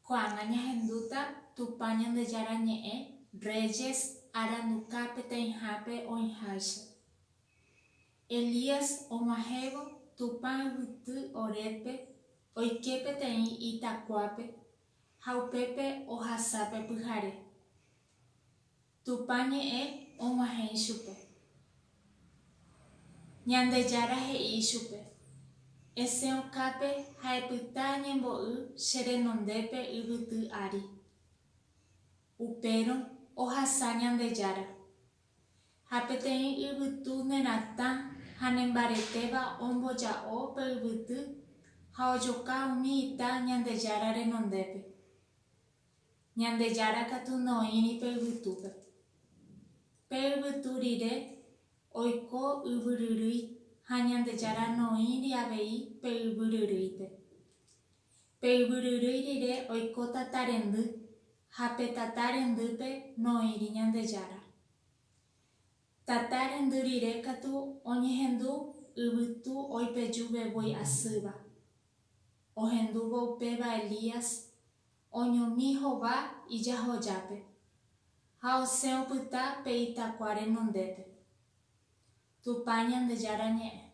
Juan añahenduta tupa ñandejára ñe'ẽ Reyes aranduka peteĩhápe oĩháicha. Elías omahévo tupa yvyty orépe oike peteĩ itakuápe ha upépe ohasápe pyhare. Tupa ñe'ẽ og̃uahẽ ichupe. Ñandejára he'i ichupe: esẽ okápe ha epyta ñembo'y che renondépe yvyty ári. Upérõ ohasa Ñandejára. Ha peteĩ yvytu neratã ha nembaretéva omboja'o pe yvyty ha ojoka umi ita Ñandejára renondépe. Ñandejára katu noĩri pe yvytúpe. Pe yvytu rire oiko yvyryrýi ha Ñandejára noĩri avei pe yvyryrýipe. Pe yvyryrýi rire oiko tata rendy ha pe tata rendýpe noĩri Ñandejára. Tata rendy rire katu oñehendu yvytu oipejuvevoi asýva. Ohendúvo upéva Elías oñomi hova ijahojápe ha osẽ opyta pe itakua renondépe. Tupa Ñandejára ñe'ẽ.